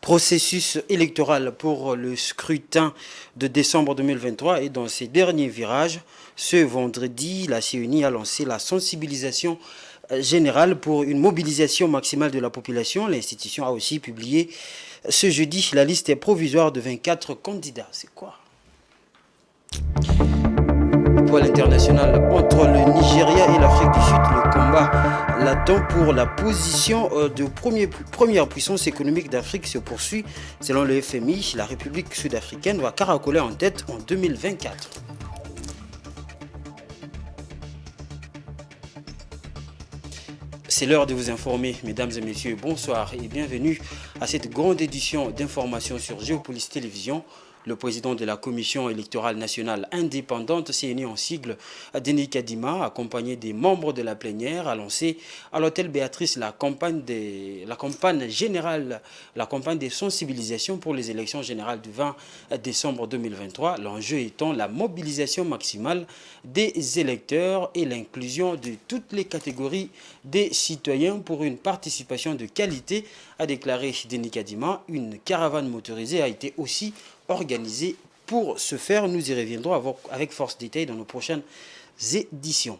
processus électoral pour le scrutin de décembre 2023 et dans ses derniers virages, ce vendredi, la CENI a lancé la sensibilisation générale pour une mobilisation maximale de la population. L'institution a aussi publié ce jeudi la liste provisoire de 24 candidats. C'est quoi? Pour l'international, entre le Nigeria et l'Afrique du Sud, le combat latent pour la position de première puissance économique d'Afrique se poursuit. Selon le FMI, la République sud-africaine va caracoler en tête en 2024. C'est l'heure de vous informer, mesdames et messieurs. Bonsoir et bienvenue à cette grande édition d'information sur Géopolis Télévision. Le président de la Commission électorale nationale indépendante, CENI en sigle, Denis Kadima, accompagné des membres de la plénière, a lancé à l'hôtel Béatrice la campagne des sensibilisations pour les élections générales du 20 décembre 2023. L'enjeu étant la mobilisation maximale des électeurs et l'inclusion de toutes les catégories des citoyens pour une participation de qualité, a déclaré Denis Kadima. Une caravane motorisée a été aussi organisée pour ce faire. Nous y reviendrons avec force détail dans nos prochaines éditions.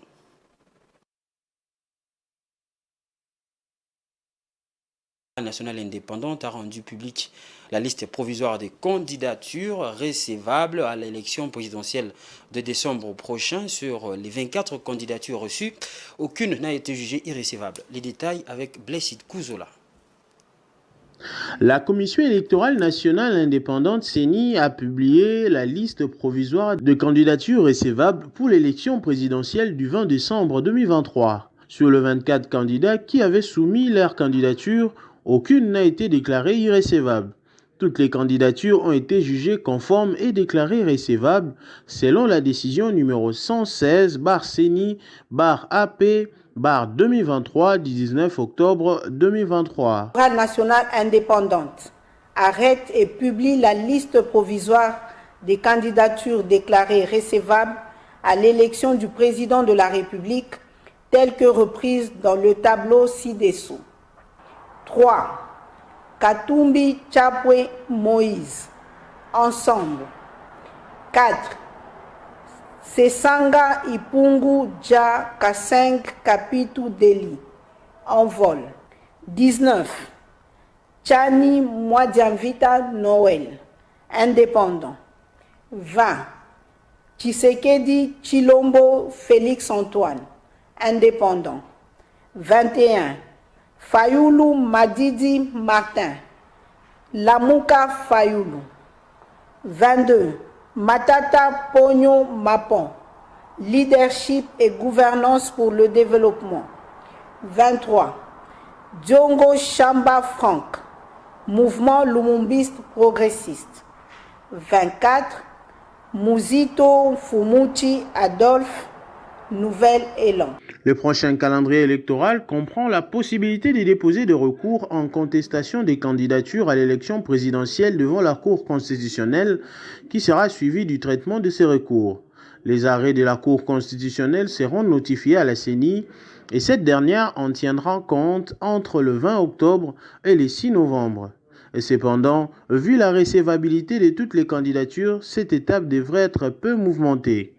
La nationale indépendante a rendu publique la liste provisoire des candidatures recevables à l'élection présidentielle de décembre prochain. Sur les 24 candidatures reçues, aucune n'a été jugée irrecevable. Les détails avec Blessid Kouzola. La Commission électorale nationale indépendante CENI a publié la liste provisoire de candidatures recevables pour l'élection présidentielle du 20 décembre 2023. Sur les 24 candidats qui avaient soumis leur candidature, aucune n'a été déclarée irrecevable. Toutes les candidatures ont été jugées conformes et déclarées recevables selon la décision numéro 116/CENI/AP 2023 du 19 octobre 2023. La nationale indépendante arrête et publie la liste provisoire des candidatures déclarées recevables à l'élection du président de la République, telle que reprise dans le tableau ci-dessous. 3. Katumbi Chapwe Moïse, ensemble. 4. Sesanga Ipungu Dja Kaseng Kapitu Deli, en vol. 19. Chani Mwadianvita Noël, indépendant. 20. Tshisekedi Chilombo Félix Antoine, indépendant. 21. Fayoulou Madidi Martin, Lamouka Fayoulou. 22. Matata Pogno Mapon, leadership et gouvernance pour le développement. 23. Diongo Chamba Franck, mouvement lumumbiste progressiste. 24. Muzito Fumuchi Adolphe, Nouvel Élan. Le prochain calendrier électoral comprend la possibilité de déposer des recours en contestation des candidatures à l'élection présidentielle devant la Cour constitutionnelle qui sera suivi du traitement de ces recours. Les arrêts de la Cour constitutionnelle seront notifiés à la CENI et cette dernière en tiendra compte entre le 20 octobre et le 6 novembre. Et cependant, vu la recevabilité de toutes les candidatures, cette étape devrait être peu mouvementée.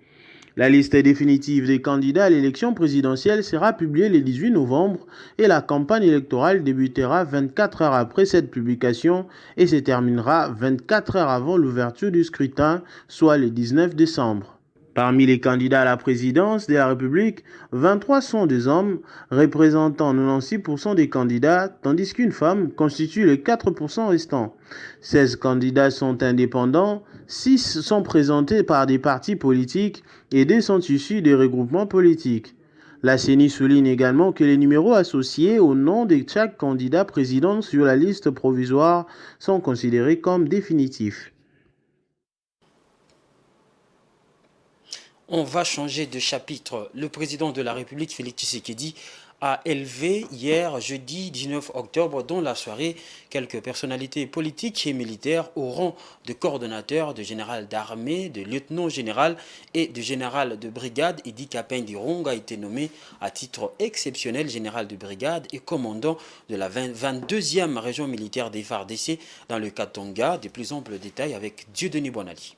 La liste définitive des candidats à l'élection présidentielle sera publiée le 18 novembre et la campagne électorale débutera 24 heures après cette publication et se terminera 24 heures avant l'ouverture du scrutin, soit le 19 décembre. Parmi les candidats à la présidence de la République, 23 sont des hommes, représentant 96% des candidats, tandis qu'une femme constitue les 4% restants. 16 candidats sont indépendants, 6 sont présentés par des partis politiques et 2 sont issus des regroupements politiques. La CENI souligne également que les numéros associés au nom de chaque candidat président sur la liste provisoire sont considérés comme définitifs. On va changer de chapitre. Le président de la République, Félix Tshisekedi, a élevé hier, jeudi 19 octobre, dans la soirée, quelques personnalités politiques et militaires au rang de coordonnateur, de général d'armée, de lieutenant général et de général de brigade. Idi Kapend Irung a été nommé à titre exceptionnel général de brigade et commandant de la 22e région militaire des FARDC dans le Katanga. De plus amples détails avec Dieudonné Bonali.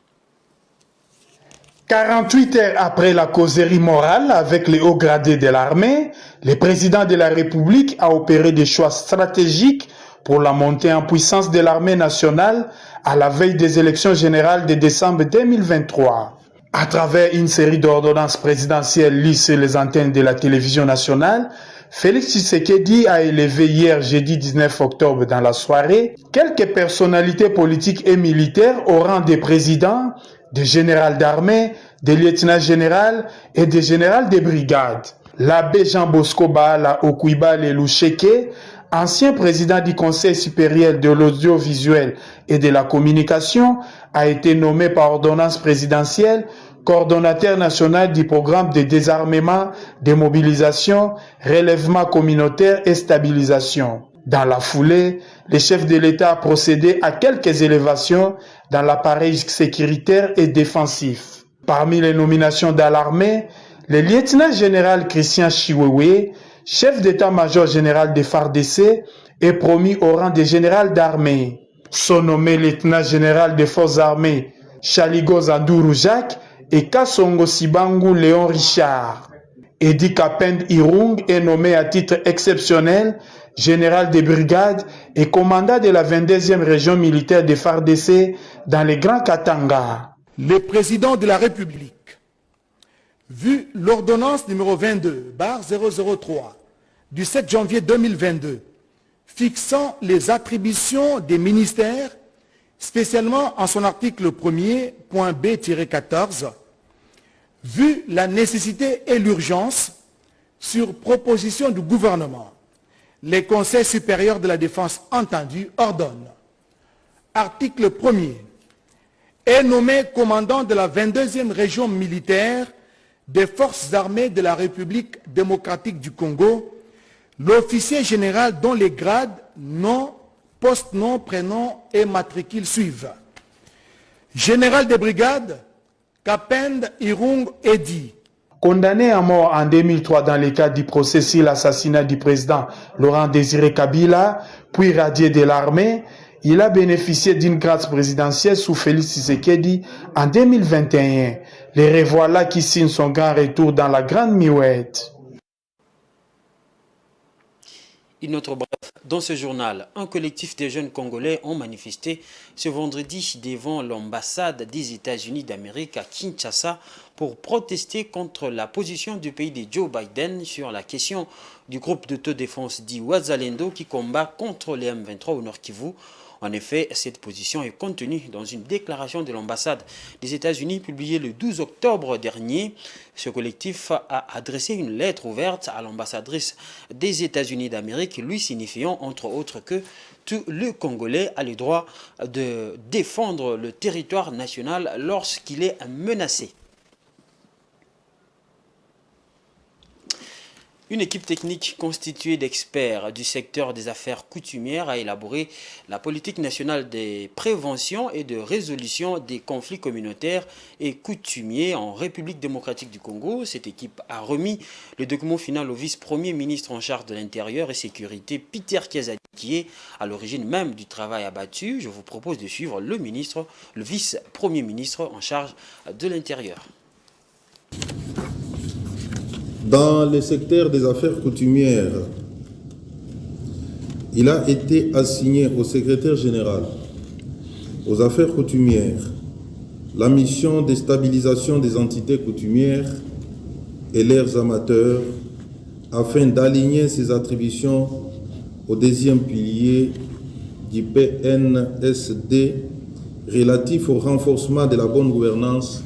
48 heures après la causerie morale avec les hauts gradés de l'armée, le président de la République a opéré des choix stratégiques pour la montée en puissance de l'armée nationale à la veille des élections générales de décembre 2023. À travers une série d'ordonnances présidentielles lues sur les antennes de la télévision nationale, Félix Tshisekedi a élevé hier jeudi 19 octobre dans la soirée quelques personnalités politiques et militaires au rang des présidents, des généraux d'armée, des lieutenants généraux et des généraux de brigade. L'abbé Jean Bosco Baala Okuibale Loucheke, ancien président du Conseil supérieur de l'audiovisuel et de la communication, a été nommé par ordonnance présidentielle coordonnateur national du programme de désarmement, démobilisation, relèvement communautaire et stabilisation. Dans la foulée, le chef de l'État a procédé à quelques élévations dans l'appareil sécuritaire et défensif. Parmi les nominations dans l'armée, le lieutenant général Christian Chiwewe, chef d'état-major général des FARDC, est promu au rang de général d'armée. Sont nommés lieutenant général des forces armées Chaligo Zandourou Jacques et Kassongo Sibangu Léon Richard. Idi Kapend Irung est nommé à titre exceptionnel général des brigades et commandant de la 22e région militaire des FARDC dans les Grands Katanga. Le président de la République, vu l'ordonnance numéro 22/003 du 7 janvier 2022 fixant les attributions des ministères, spécialement en son article 1er, point B-14, vu la nécessité et l'urgence, sur proposition du gouvernement, les conseils supérieurs de la défense entendus ordonnent. Article 1er. Est nommé commandant de la 22e région militaire des forces armées de la République démocratique du Congo, l'officier général dont les grades, nom, poste, nom, prénom et matricule suivent. Général de brigade, Kapend Irung Edi. Condamné à mort en 2003 dans le cadre du procès sur l'assassinat du président Laurent Désiré Kabila, puis radié de l'armée, il a bénéficié d'une grâce présidentielle sous Félix Tshisekedi en 2021. Les revoilà qui signe son grand retour dans la Grande Miouette. Une autre bref. Dans ce journal, un collectif de jeunes Congolais ont manifesté ce vendredi devant l'ambassade des États-Unis d'Amérique à Kinshasa pour protester contre la position du pays de Joe Biden sur la question du groupe d'autodéfense dit Wazalendo qui combat contre les M23 au Nord Kivu. En effet, cette position est contenue dans une déclaration de l'ambassade des États-Unis publiée le 12 octobre dernier. Ce collectif a adressé une lettre ouverte à l'ambassadrice des États-Unis d'Amérique, lui signifiant entre autres que tout le Congolais a le droit de défendre le territoire national lorsqu'il est menacé. Une équipe technique constituée d'experts du secteur des affaires coutumières a élaboré la politique nationale de prévention et de résolution des conflits communautaires et coutumiers en République démocratique du Congo. Cette équipe a remis le document final au vice-premier ministre en charge de l'Intérieur et Sécurité, Peter Kiazadi, qui est à l'origine même du travail abattu. Je vous propose de suivre le vice-premier ministre en charge de l'Intérieur. Dans le secteur des affaires coutumières, il a été assigné au secrétaire général aux affaires coutumières la mission de stabilisation des entités coutumières et leurs amateurs afin d'aligner ses attributions au deuxième pilier du PNSD relatif au renforcement de la bonne gouvernance,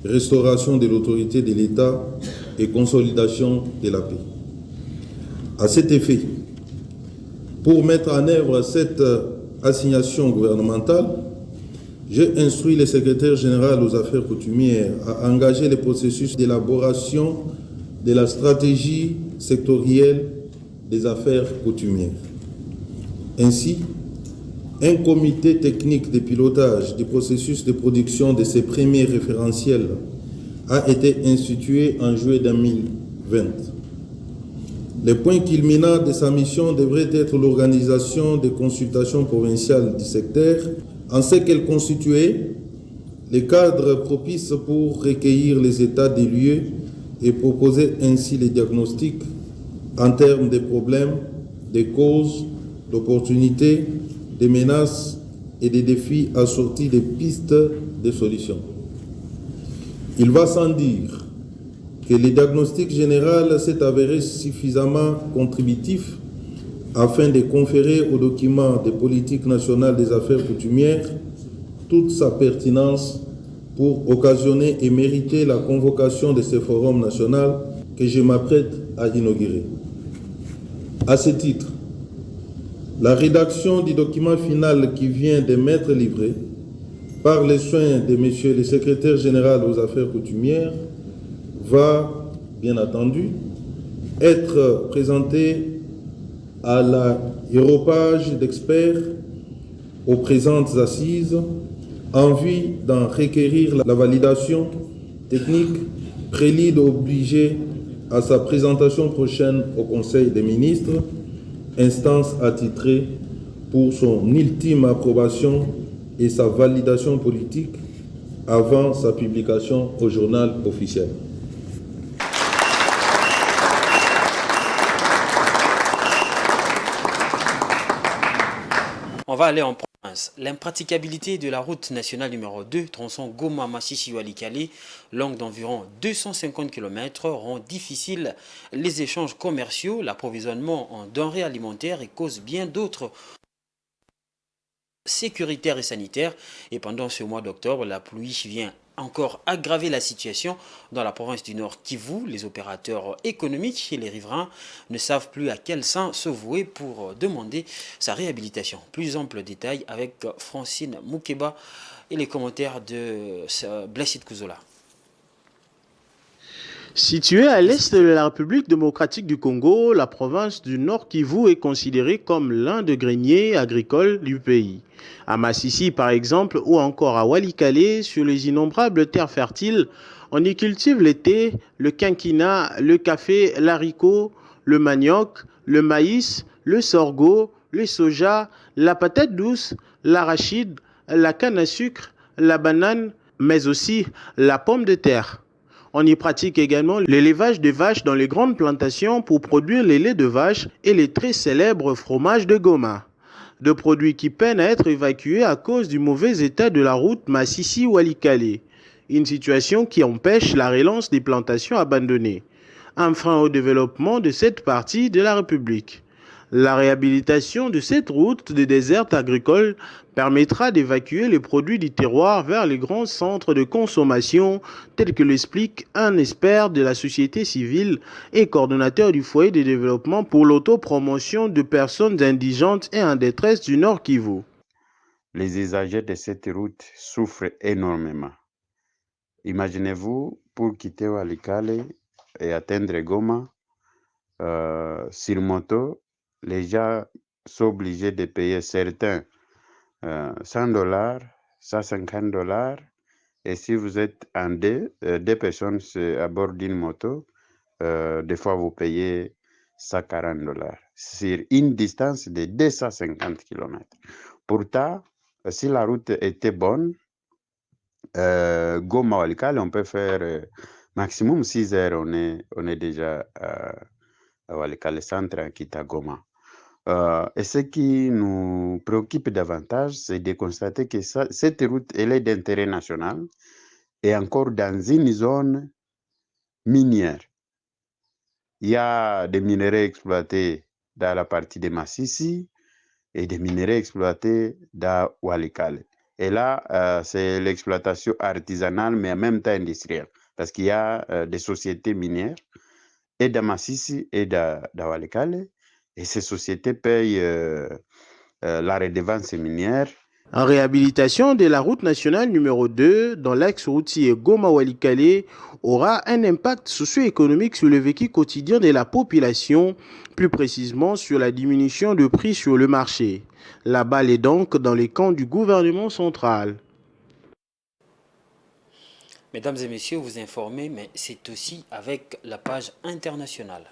restauration de l'autorité de l'État et consolidation de la paix. À cet effet, pour mettre en œuvre cette assignation gouvernementale, j'ai instruit le secrétaire général aux affaires coutumières à engager le processus d'élaboration de la stratégie sectorielle des affaires coutumières. Ainsi, un comité technique de pilotage du processus de production de ces premiers référentiels a été institué en juillet 2020. Le point culminant de sa mission devrait être l'organisation des consultations provinciales du secteur, en ce qu'elle constituait les cadres propices pour recueillir les états des lieux et proposer ainsi les diagnostics en termes de problèmes, des causes, d'opportunités, des menaces et des défis assortis des pistes de solutions. Il va sans dire que le diagnostic général s'est avéré suffisamment contributif afin de conférer au document de politique nationale des affaires coutumières toute sa pertinence pour occasionner et mériter la convocation de ce forum national que je m'apprête à inaugurer. À ce titre, la rédaction du document final qui vient de m'être livré par les soins de Monsieur le secrétaire général aux affaires coutumières va, bien entendu, être présenté à l'aéropage d'experts aux présentes assises en vue d'en requérir la validation technique, prélude obligé à sa présentation prochaine au Conseil des ministres, instance attitrée pour son ultime approbation et sa validation politique avant sa publication au journal officiel. On va aller en province. L'impraticabilité de la route nationale numéro 2, tronçon Goma-Massissi-Walikale, longue d'environ 250 km, rend difficile les échanges commerciaux, l'approvisionnement en denrées alimentaires et cause bien d'autres sécuritaires et sanitaires. Et pendant ce mois d'octobre, la pluie vient encore aggraver la situation dans la province du Nord Kivu. Les opérateurs économiques et les riverains ne savent plus à quel sein se vouer pour demander sa réhabilitation. Plus ample détail avec Francine Moukeba et les commentaires de Blessed Kouzola. Située à l'est de la République démocratique du Congo, la province du Nord Kivu est considérée comme l'un des greniers agricoles du pays. À Massissi, par exemple, ou encore à Walikale, sur les innombrables terres fertiles, on y cultive le thé, le quinquina, le café, l'haricot, le manioc, le maïs, le sorgho, le soja, la patate douce, l'arachide, la canne à sucre, la banane, mais aussi la pomme de terre. On y pratique également l'élevage de vaches dans les grandes plantations pour produire les laits de vache et les très célèbres fromages de Goma. Deux produits qui peinent à être évacués à cause du mauvais état de la route Massissi-Walikale. Une situation qui empêche la relance des plantations abandonnées. Un frein au développement de cette partie de la République. La réhabilitation de cette route de désert agricole permettra d'évacuer les produits du terroir vers les grands centres de consommation, tel que l'explique un expert de la société civile et coordonnateur du foyer de développement pour l'autopromotion de personnes indigentes et en détresse du Nord Kivu. Les usagers de cette route souffrent énormément. Imaginez-vous, pour quitter Walikale et atteindre Goma, sur moto, les gens sont obligés de payer certains $100, $150. Et si vous êtes en deux personnes à bord d'une moto, des fois vous payez $140 sur une distance de 250 km. Pourtant, si la route était bonne, Goma-Walikale, on peut faire maximum 6 heures, on est déjà à Walikale Centre, en quittant Goma. Et ce qui nous préoccupe davantage, c'est de constater que cette route, elle est d'intérêt national et encore dans une zone minière. Il y a des minerais exploités dans la partie de Massissi et des minerais exploités dans Walikale. Et là, c'est l'exploitation artisanale, mais en même temps industrielle, parce qu'il y a des sociétés minières et dans Massissi et dans Walikale. Et ces sociétés payent la redevance minière En réhabilitation de la route nationale numéro 2 dans l'axe routier Goma-Walikale aura un impact socio-économique sur le vécu quotidien de la population, plus précisément sur la diminution de prix sur le marché. La balle est donc dans les camps du gouvernement central. Mesdames et messieurs, vous informez, mais c'est aussi avec la page internationale.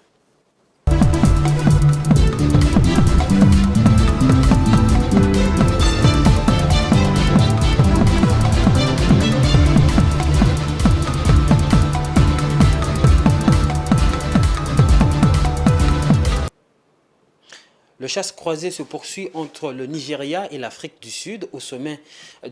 Le chasse-croisée se poursuit entre le Nigeria et l'Afrique du Sud au sommet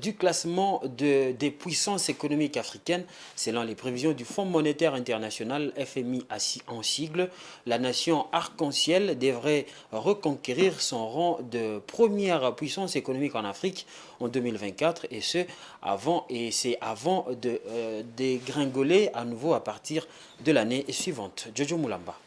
du classement des puissances économiques africaines. Selon les prévisions du Fonds monétaire international, FMI en sigle, la nation arc-en-ciel devrait reconquérir son rang de première puissance économique en Afrique en 2024 et c'est avant de dégringoler à nouveau à partir de l'année suivante. Jojo Moulamba.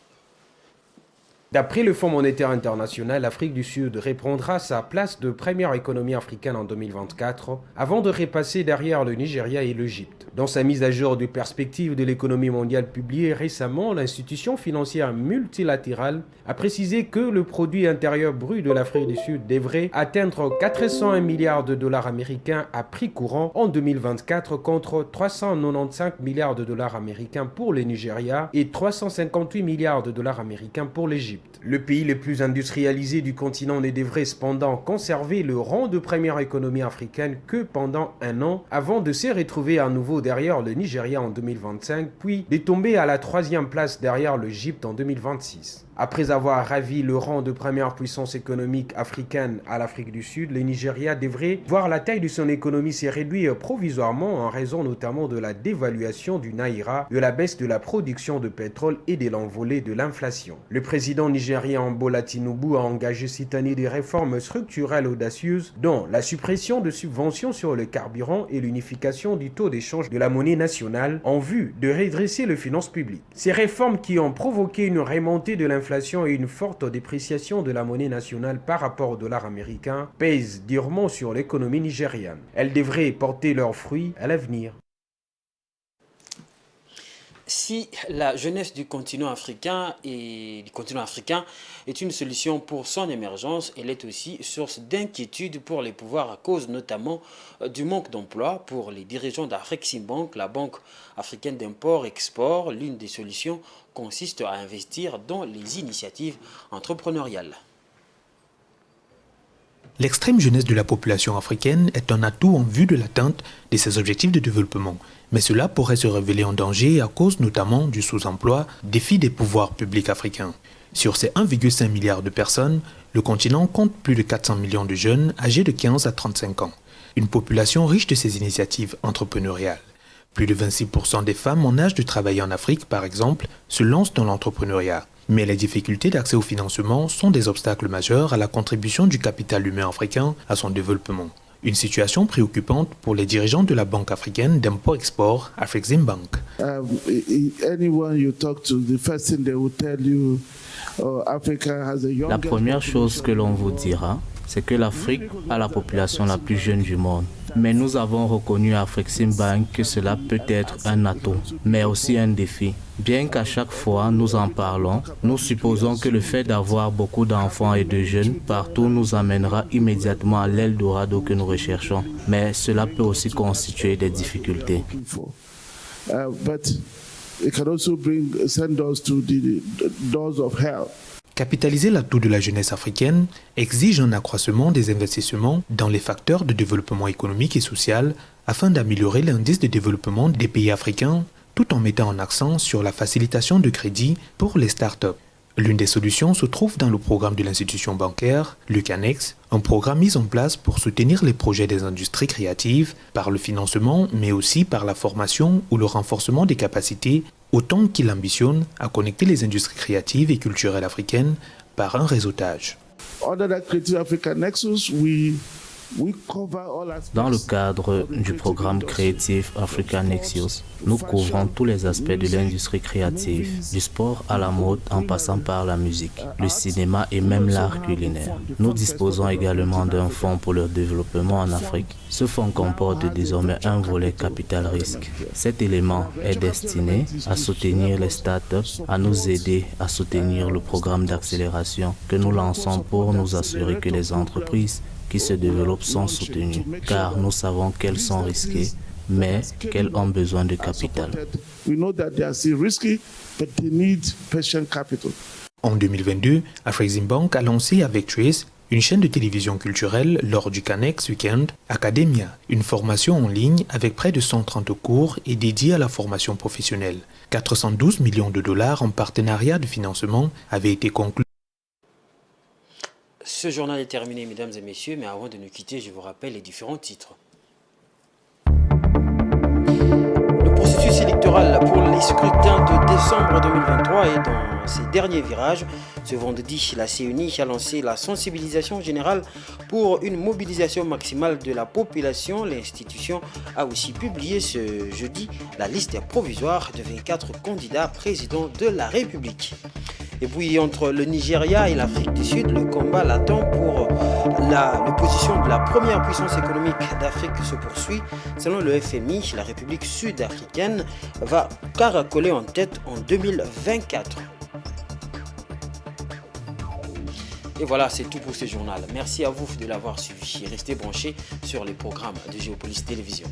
D'après le Fonds monétaire international, l'Afrique du Sud reprendra sa place de première économie africaine en 2024 avant de repasser derrière le Nigeria et l'Égypte. Dans sa mise à jour de perspective de l'économie mondiale publiée récemment, l'institution financière multilatérale a précisé que le produit intérieur brut de l'Afrique du Sud devrait atteindre 401 milliards de dollars américains à prix courant en 2024 contre 395 milliards de dollars américains pour le Nigeria et 358 milliards de dollars américains pour l'Égypte. Le pays le plus industrialisé du continent ne devrait cependant conserver le rang de première économie africaine que pendant un an avant de se retrouver à nouveau derrière le Nigeria en 2025 puis de tomber à la 3e place derrière l'Égypte en 2026. Après avoir ravi le rang de première puissance économique africaine à l'Afrique du Sud, le Nigeria devrait voir la taille de son économie se réduire provisoirement en raison notamment de la dévaluation du naira, de la baisse de la production de pétrole et de l'envolée de l'inflation. Le président nigérien Bola Tinubu a engagé cette année des réformes structurelles audacieuses dont la suppression de subventions sur le carburant et l'unification du taux d'échange de la monnaie nationale en vue de redresser les finances publiques. Ces réformes qui ont provoqué une remontée de l'inflation et une forte dépréciation de la monnaie nationale par rapport au dollar américain pèsent durement sur l'économie nigériane. Elles devraient porter leurs fruits à l'avenir. Si la jeunesse du continent africain est une solution pour son émergence, elle est aussi source d'inquiétude pour les pouvoirs à cause notamment du manque d'emploi. Pour les dirigeants d'Afreximbank, la Banque africaine d'import-export, l'une des solutions consiste à investir dans les initiatives entrepreneuriales. L'extrême jeunesse de la population africaine est un atout en vue de l'atteinte de ses objectifs de développement. Mais cela pourrait se révéler en danger à cause notamment du sous-emploi, défi des pouvoirs publics africains. Sur ces 1,5 milliard de personnes, le continent compte plus de 400 millions de jeunes âgés de 15 à 35 ans. Une population riche de ces initiatives entrepreneuriales. Plus de 26% des femmes en âge de travailler en Afrique, par exemple, se lancent dans l'entrepreneuriat. Mais les difficultés d'accès au financement sont des obstacles majeurs à la contribution du capital humain africain à son développement. Une situation préoccupante pour les dirigeants de la Banque africaine d'import-export, Afreximbank. La première chose que l'on vous dira, c'est que l'Afrique a la population la plus jeune du monde. Mais nous avons reconnu à Afreximbank que cela peut être un atout, mais aussi un défi. Bien qu'à chaque fois nous en parlons, nous supposons que le fait d'avoir beaucoup d'enfants et de jeunes partout nous amènera immédiatement à l'Eldorado que nous recherchons. Mais cela peut aussi constituer des difficultés. Capitaliser l'atout de la jeunesse africaine exige un accroissement des investissements dans les facteurs de développement économique et social afin d'améliorer l'indice de développement des pays africains tout en mettant en accent sur la facilitation de crédit pour les startups. L'une des solutions se trouve dans le programme de l'institution bancaire, le CANEX, un programme mis en place pour soutenir les projets des industries créatives par le financement mais aussi par la formation ou le renforcement des capacités autant qu'il ambitionne à connecter les industries créatives et culturelles africaines par un réseautage. Dans le cadre du programme Creative Africa Nexios, nous couvrons tous les aspects de l'industrie créative, du sport à la mode en passant par la musique, le cinéma et même l'art culinaire. Nous disposons également d'un fonds pour le développement en Afrique. Ce fonds comporte désormais un volet capital risque. Cet élément est destiné à soutenir les startups, à nous aider à soutenir le programme d'accélération que nous lançons pour nous assurer que les entreprises qui se développent sont soutenues, car nous savons qu'elles sont risquées, mais qu'elles ont besoin de capital. En 2022, Afreximbank a lancé avec Trace une chaîne de télévision culturelle lors du Canex Weekend Academia, une formation en ligne avec près de 130 cours et dédiée à la formation professionnelle. 412 millions de dollars en partenariat de financement avaient été conclus. Ce journal est terminé, mesdames et messieurs, mais avant de nous quitter, je vous rappelle les différents titres. Le processus électoral pour les scrutins de décembre 2023 est dans ses derniers virages. Ce vendredi, la CENI a lancé la sensibilisation générale pour une mobilisation maximale de la population. L'institution a aussi publié ce jeudi la liste provisoire de 24 candidats présidents de la République. Et puis entre le Nigeria et l'Afrique du Sud, le combat latent pour l'opposition de la première puissance économique d'Afrique se poursuit. Selon le FMI, la République sud-africaine va caracoler en tête en 2024. Et voilà, c'est tout pour ce journal. Merci à vous de l'avoir suivi. Restez branchés sur les programmes de Géopolis Télévision.